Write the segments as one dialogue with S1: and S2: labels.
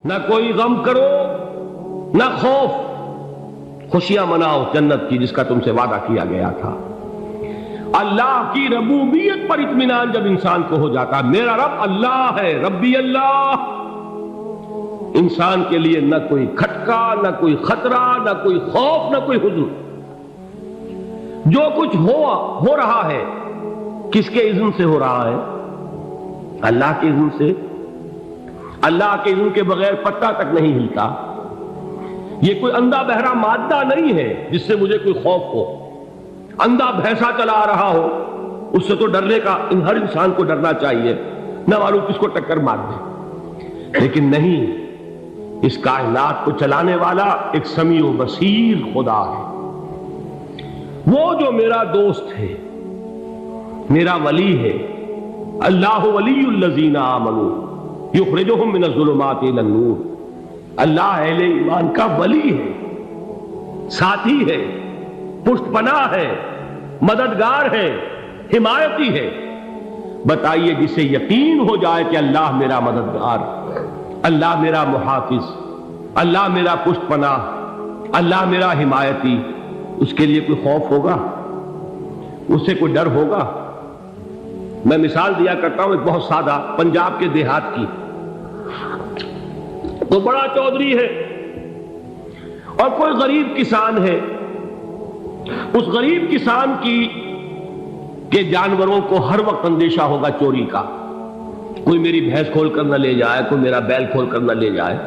S1: نہ کوئی غم کرو نہ خوف، خوشیاں مناؤ جنت کی جس کا تم سے وعدہ کیا گیا تھا۔ اللہ کی ربوبیت پر اطمینان جب انسان کو ہو جاتا، میرا رب اللہ ہے، ربی اللہ، انسان کے لیے نہ کوئی کھٹکا، نہ کوئی خطرہ، نہ کوئی خوف، نہ کوئی حزن۔ جو کچھ ہو رہا ہے کس کے اذن سے ہو رہا ہے؟ اللہ کے اذن سے۔ اللہ کے اذن کے بغیر پتا تک نہیں ہلتا۔ یہ کوئی اندھا بہرا مادہ نہیں ہے جس سے مجھے کوئی خوف ہو۔ اندھا بھینسا چلا آ رہا ہو اس سے تو ڈرنے کا ہر انسان کو ڈرنا چاہیے، نہ معلوم کس کو ٹکر مار دے۔ لیکن نہیں، اس کائنات کو چلانے والا ایک سمیع و بصیر خدا ہے۔ وہ جو میرا دوست ہے، میرا ولی ہے، اللہ ولی الذین آمنوا یخرجہم من الظلمات الی النور، اللہ اہل ایمان کا ولی ہے، ساتھی ہے، پشت پناہ ہے، مددگار ہے، حمایتی ہے۔ بتائیے جسے یقین ہو جائے کہ اللہ میرا مددگار، اللہ میرا محافظ، اللہ میرا پشت پناہ، اللہ میرا حمایتی، اس کے لیے کوئی خوف ہوگا؟ اس سے کوئی ڈر ہوگا؟ میں مثال دیا کرتا ہوں ایک بہت سادہ، پنجاب کے دیہات کی۔ تو بڑا چودھری ہے اور کوئی غریب کسان ہے۔ اس غریب کسان کے جانوروں کو ہر وقت اندیشہ ہوگا چوری کا، کوئی میری بھینس کھول کر نہ لے جائے، کوئی میرا بیل کھول کر نہ لے جائے۔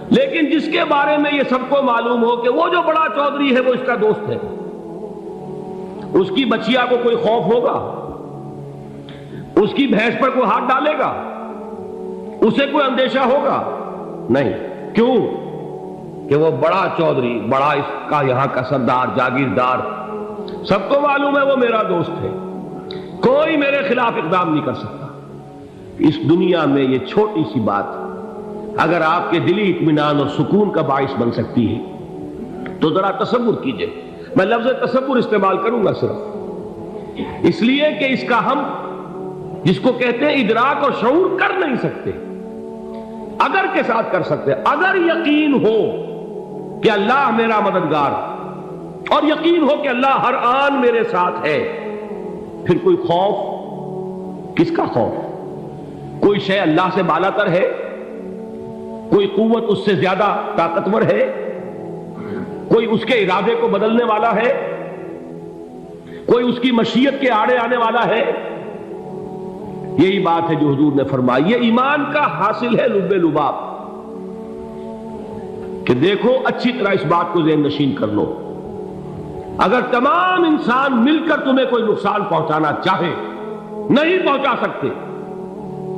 S1: لیکن جس کے بارے میں یہ سب کو معلوم ہو کہ وہ جو بڑا چودھری ہے وہ اس کا دوست ہے، اس کی بچیا کو کوئی خوف ہوگا؟ اس کی بھینس پر کوئی ہاتھ ڈالے گا؟ اسے کوئی اندیشہ ہوگا؟ نہیں۔ کیوں؟ کہ وہ بڑا چودھری، بڑا اس کا یہاں کا سردار، جاگیردار، سب کو معلوم ہے وہ میرا دوست ہے، کوئی میرے خلاف اقدام نہیں کر سکتا۔ اس دنیا میں یہ چھوٹی سی بات اگر آپ کے دلی اطمینان اور سکون کا باعث بن سکتی ہے تو ذرا تصور کیجئے۔ میں لفظ تصور استعمال کروں گا صرف اس لیے کہ اس کا ہم جس کو کہتے ہیں ادراک اور شعور کر نہیں سکتے، اگر کے ساتھ کر سکتے۔ اگر یقین ہو کہ اللہ میرا مددگار اور یقین ہو کہ اللہ ہر آن میرے ساتھ ہے، پھر کوئی خوف؟ کس کا خوف؟ کوئی شے اللہ سے بالا تر ہے؟ کوئی قوت اس سے زیادہ طاقتور ہے؟ کوئی اس کے ارادے کو بدلنے والا ہے؟ کوئی اس کی مشیت کے آڑے آنے والا ہے؟ یہی بات ہے جو حضور نے فرمائی۔ یہ ایمان کا حاصل ہے لب لباب، کہ دیکھو اچھی طرح اس بات کو ذہن نشین کر لو، اگر تمام انسان مل کر تمہیں کوئی نقصان پہنچانا چاہے نہیں پہنچا سکتے،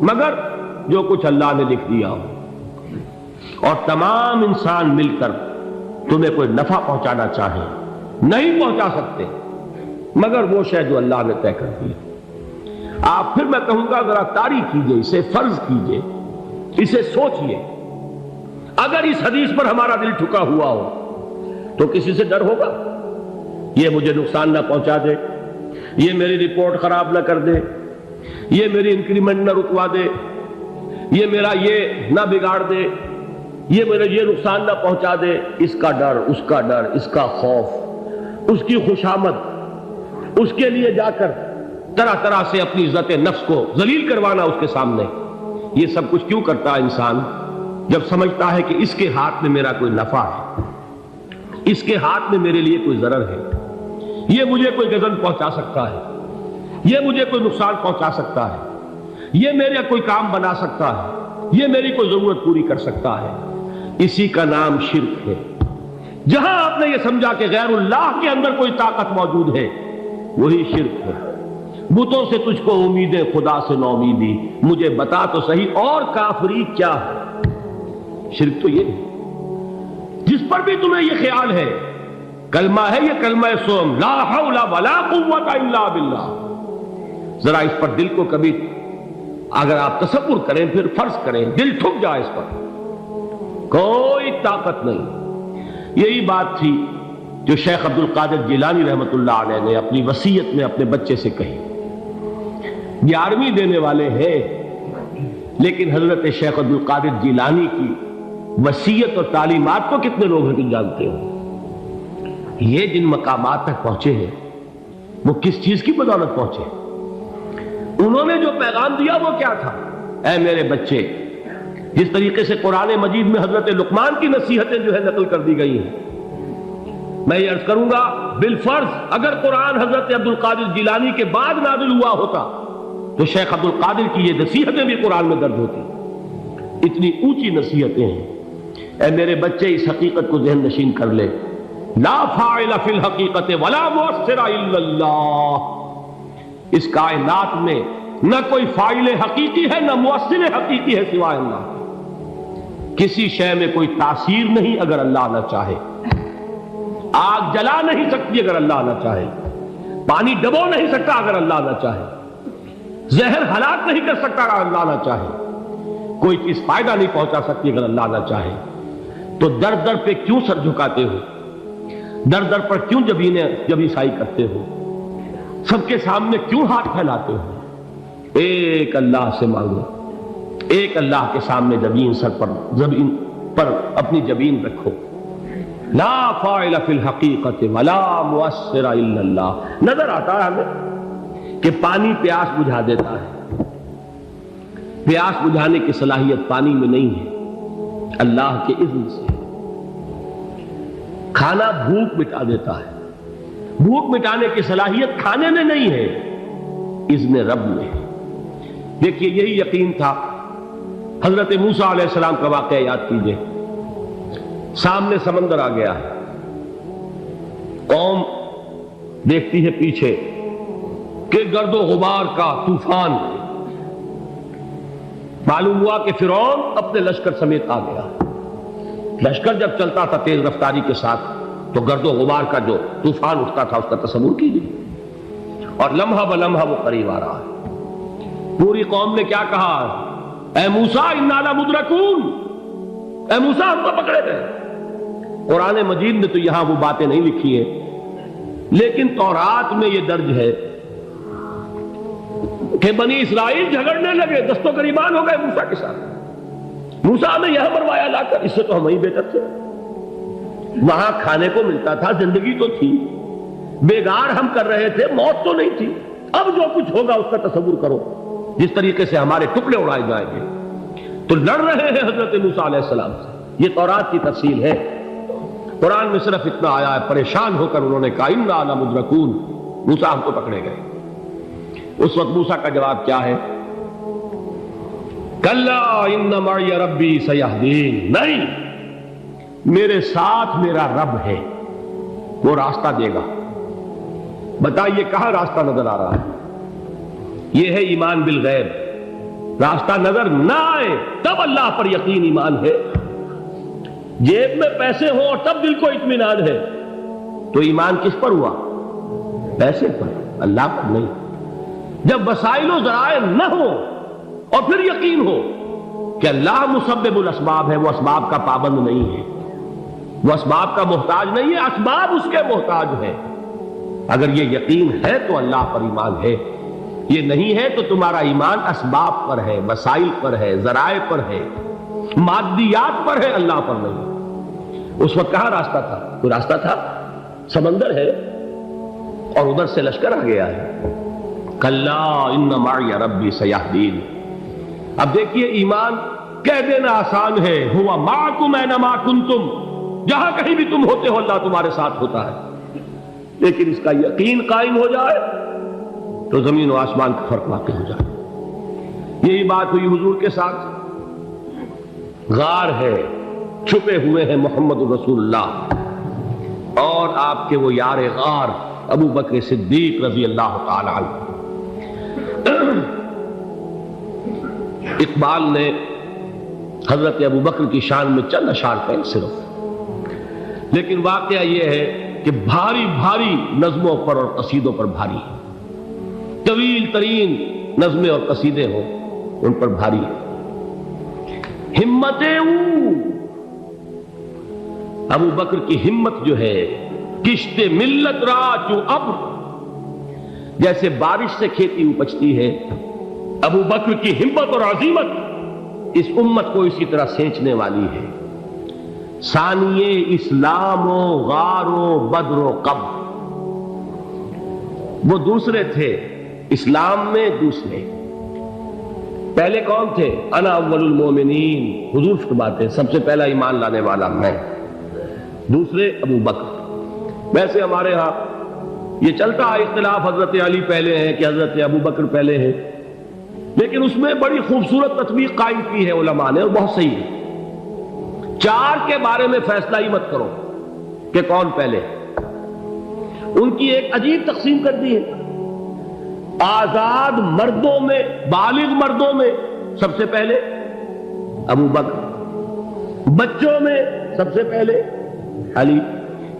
S1: مگر جو کچھ اللہ نے لکھ دیا ہو، اور تمام انسان مل کر تمہیں کوئی نفع پہنچانا چاہے نہیں پہنچا سکتے، مگر وہ شے جو اللہ نے طے کر دی۔ آپ پھر میں کہوں گا ذرا طاری کیجئے، اسے فرض کیجئے، اسے سوچئے۔ اگر اس حدیث پر ہمارا دل ٹھکا ہوا ہو تو کسی سے ڈر ہوگا؟ یہ مجھے نقصان نہ پہنچا دے، یہ میری رپورٹ خراب نہ کر دے، یہ میری انکریمنٹ نہ رکوا دے، یہ میرا یہ نہ بگاڑ دے، یہ میرا یہ نقصان نہ پہنچا دے۔ اس کا ڈر، اس کا ڈر، اس کا خوف، اس کی خوشامد، اس کے لیے جا کر طرح طرح سے اپنی عزت نفس کو ذلیل کروانا اس کے سامنے، یہ سب کچھ کیوں کرتا ہے انسان؟ جب سمجھتا ہے کہ اس کے ہاتھ میں میرا کوئی نفع ہے، اس کے ہاتھ میں میرے لیے کوئی ضرر ہے، یہ مجھے کوئی غضب پہنچا سکتا ہے، یہ مجھے کوئی نقصان پہنچا سکتا ہے، یہ میرا کوئی کام بنا سکتا ہے، یہ میری کوئی ضرورت پوری کر سکتا ہے، اسی کا نام شرک ہے۔ جہاں آپ نے یہ سمجھا کہ غیر اللہ کے اندر کوئی طاقت موجود ہے، وہی شرک ہے۔ بتوں سے تجھ کو امیدیں، خدا سے نو امیدی، مجھے بتا تو صحیح اور کافری کیا ہے؟ شرک تو یہ ہے۔ جس پر بھی تمہیں یہ خیال ہے، کلمہ ہے یہ کلمہ سوم، لا حول ولا قوت الا باللہ، ذرا اس پر دل کو کبھی اگر آپ تصور کریں، پھر فرض کریں، دل ٹھک جائے اس پر، کوئی طاقت نہیں۔ یہی بات تھی جو شیخ عبد القادر جیلانی رحمۃ اللہ علیہ نے اپنی وصیت میں اپنے بچے سے کہی۔ 11ویں دینے والے ہیں، لیکن حضرت شیخ عبد القادر جیلانی کی وصیت اور تعلیمات کو کتنے لوگ ہیں تم جانتے ہو؟ یہ جن مقامات تک پہنچے ہیں وہ کس چیز کی بدولت پہنچے؟ انہوں نے جو پیغام دیا وہ کیا تھا؟ اے میرے بچے، جس طریقے سے قرآن مجید میں حضرت لقمان کی نصیحتیں جو ہے نقل کر دی گئی ہیں، میں یہ عرض کروں گا بالفرض اگر قرآن حضرت عبد القادر جیلانی کے بعد نازل ہوا ہوتا تو شیخ عبد القادر کی یہ نصیحتیں بھی قرآن میں درج ہوتی۔ اتنی اونچی نصیحتیں ہیں۔ اے میرے بچے، اس حقیقت کو ذہن نشین کر لے، لا فاعل فی الحقیقت ولا مؤثر الا اللہ۔ اس کائنات میں نہ کوئی فاعل حقیقی ہے نہ مؤثر حقیقی ہے سوائے اللہ۔ کسی شے میں کوئی تاثیر نہیں اگر اللہ نہ چاہے۔ آگ جلا نہیں سکتی اگر اللہ نہ چاہے، پانی ڈبو نہیں سکتا اگر اللہ نہ چاہے، زہر ہلاک نہیں کر سکتا اگر اللہ نہ چاہے، کوئی چیز فائدہ نہیں پہنچا سکتی اگر اللہ نہ چاہے۔ تو در در پہ کیوں سر جھکاتے ہو؟ در در پر کیوں جبیں سائی کرتے ہو؟ سب کے سامنے کیوں ہاتھ پھیلاتے ہو؟ ایک اللہ سے مانگو، ایک اللہ کے سامنے زمین پر اپنی جبین رکھو۔ لا فاعل فی الحقیقت ولا مؤثر الا اللہ۔ نظر آتا ہے ہمیں کہ پانی پیاس بجھا دیتا ہے، پیاس بجھانے کی صلاحیت پانی میں نہیں ہے، اللہ کے اذن سے۔ کھانا بھوک مٹا دیتا ہے، بھوک مٹانے کی صلاحیت کھانے میں نہیں ہے، اذن رب میں۔ دیکھیے یہی یقین تھا حضرت موسیٰ علیہ السلام کا واقعہ یاد کیجئے۔ سامنے سمندر آ گیا ہے، قوم دیکھتی ہے پیچھے کہ گرد و غبار کا طوفان، معلوم ہوا کہ فرعون اپنے لشکر سمیت آ گیا۔ لشکر جب چلتا تھا تیز رفتاری کے ساتھ تو گرد و غبار کا جو طوفان اٹھتا تھا اس کا تصور کیجیے، اور لمحہ بلمحہ وہ قریب آ رہا ہے۔ پوری قوم نے کیا کہا؟ اے موسیٰ انا لمدرکون، اے موسیٰ ہم کو پکڑے گئے۔ قرآن مجید نے تو یہاں وہ باتیں نہیں لکھی ہیں، لیکن تورات میں یہ درج ہے کہ بنی اسرائیل جھگڑنے لگے، دست و گریبان ہو گئے موسیٰ کے ساتھ۔ موسیٰ ہمیں یہاں مروایا لا کر، اس سے تو ہم ہی بہتر تھے، وہاں کھانے کو ملتا تھا، زندگی تو تھی، بیگار ہم کر رہے تھے، موت تو نہیں تھی۔ اب جو کچھ ہوگا اس کا تصور کرو، جس طریقے سے ہمارے ٹکڑے اڑائے جائیں گے۔ تو لڑ رہے ہیں حضرت موسیٰ علیہ السلام سے، یہ تورات کی تفصیل ہے۔ قرآن میں صرف اتنا آیا ہے، پریشان ہو کر انہوں نے کہا انا لمدرکون، موسیٰ ہم کو پکڑے گئے۔ اس وقت موسیٰ کا جواب کیا ہے؟ کلا ان معی ربی سیہدین، نہیں، میرے ساتھ میرا رب ہے، وہ راستہ دے گا۔ بتائیے کہاں راستہ نظر آ رہا ہے؟ یہ ہے ایمان بالغیب۔ راستہ نظر نہ آئے تب اللہ پر یقین ایمان ہے۔ جیب میں پیسے ہوں اور تب دل کو اطمینان ہے تو ایمان کس پر ہوا؟ پیسے پر، اللہ پر نہیں۔ جب وسائل و ذرائع نہ ہو اور پھر یقین ہو کہ اللہ مسبب الاسباب ہے، وہ اسباب کا پابند نہیں ہے، وہ اسباب کا محتاج نہیں ہے، اسباب اس کے محتاج ہے۔ اگر یہ یقین ہے تو اللہ پر ایمان ہے، یہ نہیں ہے تو تمہارا ایمان اسباب پر ہے، وسائل پر ہے، ذرائع پر ہے، مادیات پر ہے، اللہ پر نہیں۔ اس وقت کہاں راستہ تھا؟ کوئی راستہ تھا؟ سمندر ہے اور ادھر سے لشکر آ گیا ہے۔ کلا ان معی ربی سیہدین۔ اب دیکھیے ایمان کہہ دینا آسان ہے، ہوا معکم اینما کنتم، جہاں کہیں بھی تم ہوتے ہو اللہ تمہارے ساتھ ہوتا ہے، لیکن اس کا یقین قائم ہو جائے تو زمین و آسمان کا فرق واقع ہو جائے۔ یہی بات ہوئی حضور کے ساتھ۔ غار ہے، چھپے ہوئے ہیں محمد رسول اللہ اور آپ کے وہ یار غار ابو بکر صدیق رضی اللہ تعالی عنہ۔ اقبال نے حضرت ابو بکر کی شان میں چند اشعار پڑھے صرف، لیکن واقعہ یہ ہے کہ بھاری بھاری نظموں پر اور قصیدوں پر بھاری، طویل ترین نظمیں اور قصیدے ہوں ان پر بھاری۔ ہمتیں ابو بکر کی ہمت جو ہے، کشت ملت را چو ابر، جیسے بارش سے کھیتی اپجتی ہے، ابو بکر کی ہمت اور عزیمت اس امت کو اسی طرح سینچنے والی ہے۔ ثانیے اسلام و غار و بدر و قبر، وہ دوسرے تھے اسلام میں، دوسرے پہلے کون تھے؟ انا اول المومنین، حضور فرماتے ہیں سب سے پہلا ایمان لانے والا میں، دوسرے ابو بکر۔ ویسے ہمارے ہاں یہ چلتا ہے اختلاف، حضرت علی پہلے ہیں کہ حضرت ابو بکر پہلے ہیں، لیکن اس میں بڑی خوبصورت تطبیق قائم کی ہے علماء نے، اور بہت صحیح ہے۔ چار کے بارے میں فیصلہ ہی مت کرو کہ کون پہلے، ان کی ایک عجیب تقسیم کر دی ہے۔ آزاد مردوں میں، بالغ مردوں میں سب سے پہلے ابو بکر، بچوں میں سب سے پہلے علی،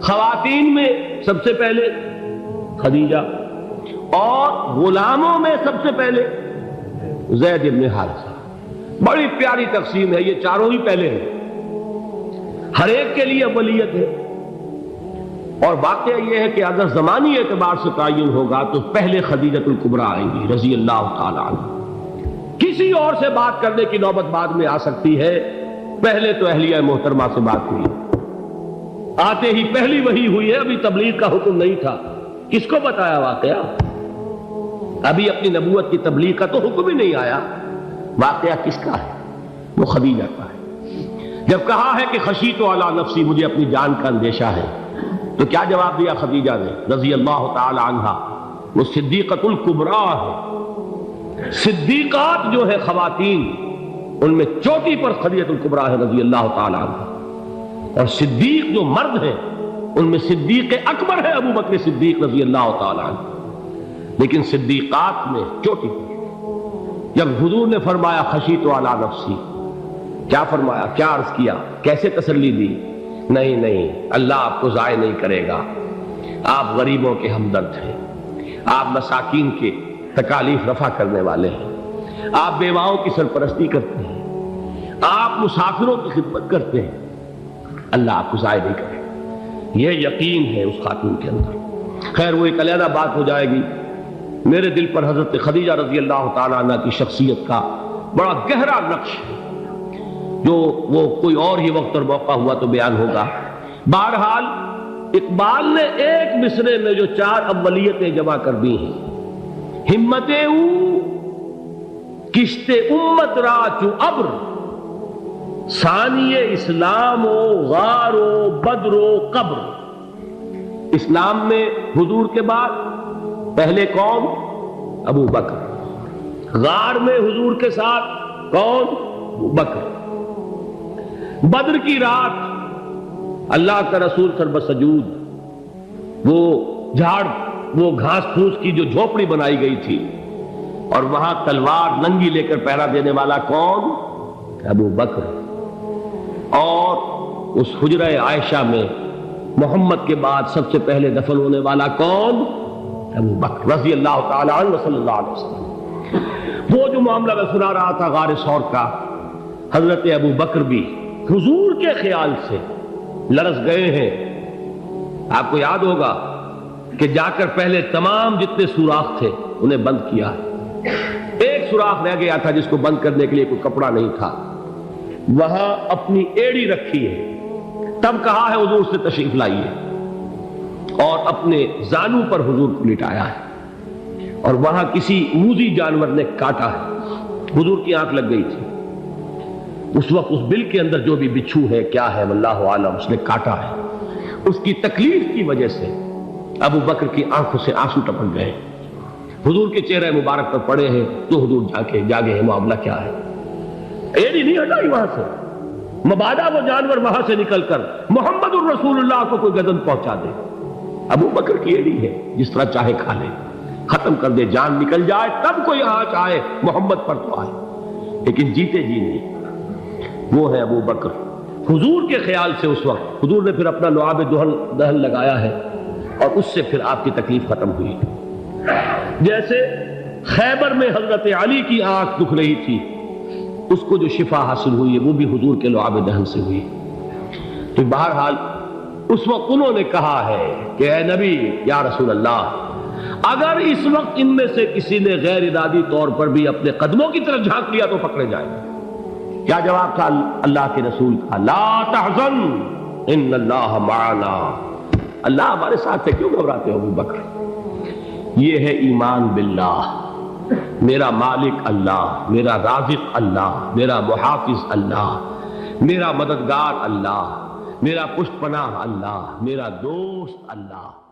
S1: خواتین میں سب سے پہلے خدیجہ، اور غلاموں میں سب سے پہلے زید بن حارثہ۔ بڑی پیاری تقسیم ہے، یہ چاروں ہی پہلے ہیں، ہر ایک کے لیے اولیت ہے۔ اور واقعہ یہ ہے کہ اگر زمانی اعتبار سے تعین ہوگا تو پہلے خدیجہ الکبریٰ آئیں گی رضی اللہ تعالی عنہ، کسی اور سے بات کرنے کی نوبت بعد میں آ سکتی ہے، پہلے تو اہلیہ محترمہ سے بات ہوئی، آتے ہی پہلی وحی ہوئی ہے، ابھی تبلیغ کا حکم نہیں تھا، کس کو بتایا واقعہ؟ ابھی اپنی نبوت کی تبلیغ کا تو حکم ہی نہیں آیا، واقعہ کس کا ہے؟ وہ خدیجہ کا ہے۔ جب کہا ہے کہ خشیت علی نفسی، مجھے اپنی جان کا اندیشہ ہے، تو کیا جواب دیا خدیجہ نے رضی اللہ تعالی عنہا؟ وہ صدیقۃ الکبریٰ ہے، صدیقات جو ہے خواتین ان میں چوٹی پر خدیجہ الکبریٰ ہے رضی اللہ تعالی عنہا، اور صدیق جو مرد ہیں ان میں صدیق اکبر ہے ابو بکر صدیق رضی اللہ تعالی عنہ، لیکن صدیقات میں چوٹی پر۔ جب حضور نے فرمایا خشیت علی نفسی، کیا فرمایا، کیا عرض کیا، کیسے تسلی دی؟ نہیں نہیں، اللہ آپ کو ضائع نہیں کرے گا، آپ غریبوں کے ہمدرد ہیں، آپ مساکین کے تکالیف رفع کرنے والے ہیں، آپ بیواؤں کی سرپرستی کرتے ہیں، آپ مسافروں کی خدمت کرتے ہیں، اللہ آپ کو ضائع نہیں کرے گا۔ یہ یقین ہے اس خاتون کے اندر۔ خیر وہ ایک علیحدہ بات ہو جائے گی۔ میرے دل پر حضرت خدیجہ رضی اللہ تعالی عنہ کی شخصیت کا بڑا گہرا نقش ہے، جو وہ کوئی اور ہی وقت اور موقع ہوا تو بیان ہوگا۔ بہرحال اقبال نے ایک مصرے میں جو چار اولیتیں جمع کر دی ہیں، ہمت او کشت امت را چو ابر، ثانی اسلام و غار و بدر و قبر۔ اسلام میں حضور کے بعد پہلے کون؟ ابو بکر۔ غار میں حضور کے ساتھ کون؟ ابو بکر۔ بدر کی رات اللہ کا رسول سر بسجود، وہ جھاڑ، وہ گھاس پھوس کی جو جھوپڑی بنائی گئی تھی، اور وہاں تلوار ننگی لے کر پہرا دینے والا کون؟ ابو بکر۔ اور اس حجرہ عائشہ میں محمد کے بعد سب سے پہلے دفن ہونے والا کون؟ ابو بکر رضی اللہ تعالی عنہ صلی اللہ علیہ وسلم۔ وہ جو معاملہ میں سنا رہا تھا غار ثور کا، حضرت ابو بکر بھی حضور کے خیال سے لرز گئے ہیں۔ آپ کو یاد ہوگا کہ جا کر پہلے تمام جتنے سوراخ تھے انہیں بند کیا، ایک سوراخ رہ گیا تھا جس کو بند کرنے کے لیے کوئی کپڑا نہیں تھا، وہاں اپنی ایڑی رکھی ہے، تب کہا ہے حضور سے تشریف لائیے، اور اپنے زانو پر حضور کو لٹایا ہے، اور وہاں کسی موذی جانور نے کاٹا ہے، حضور کی آنکھ لگ گئی تھی، اس وقت اس بل کے اندر جو بھی بچھو ہے کیا ہے واللہ عالم، اس نے کاٹا ہے، اس کی تکلیف کی وجہ سے ابو بکر کی آنکھوں سے آنسو ٹپک گئے، حضور کے چہرے مبارک پر پڑے ہیں، تو حضور جاگے ہیں، معاملہ کیا ہے؟ ایڑی نہیں ہٹائی وہاں سے، مبادا وہ جانور وہاں سے نکل کر محمد الرسول اللہ کو کوئی گدن پہنچا دے، ابو بکر کی ایڑی ہے، جس طرح چاہے کھا لے، ختم کر دے، جان نکل جائے تب کوئی آنچ آئے، محمد پر تو آئے، لیکن جیتے جی نہیں۔ وہ ہے ابو بکر حضور کے خیال سے۔ اس وقت حضور نے پھر اپنا لعاب دہن لگایا ہے، اور اس سے پھر آپ کی تکلیف ختم ہوئی۔ جیسے خیبر میں حضرت علی کی آنکھ دکھ رہی تھی، اس کو جو شفا حاصل ہوئی ہے وہ بھی حضور کے لعاب دہن سے ہوئی۔ تو بہرحال اس وقت انہوں نے کہا ہے کہ اے نبی یا رسول اللہ، اگر اس وقت ان میں سے کسی نے غیر ارادی طور پر بھی اپنے قدموں کی طرف جھانک لیا تو پکڑے جائیں، کیا جواب تھا اللہ کے رسول کا؟ لا تحزن ان اللہ معنا، اللہ ہمارے ساتھ ہے، کیوں گھبراتے ہو ابو بکر؟ یہ ہے ایمان باللہ، میرا مالک اللہ، میرا رازق اللہ، میرا محافظ اللہ، میرا مددگار اللہ، میرا پشت پناہ اللہ، میرا دوست اللہ۔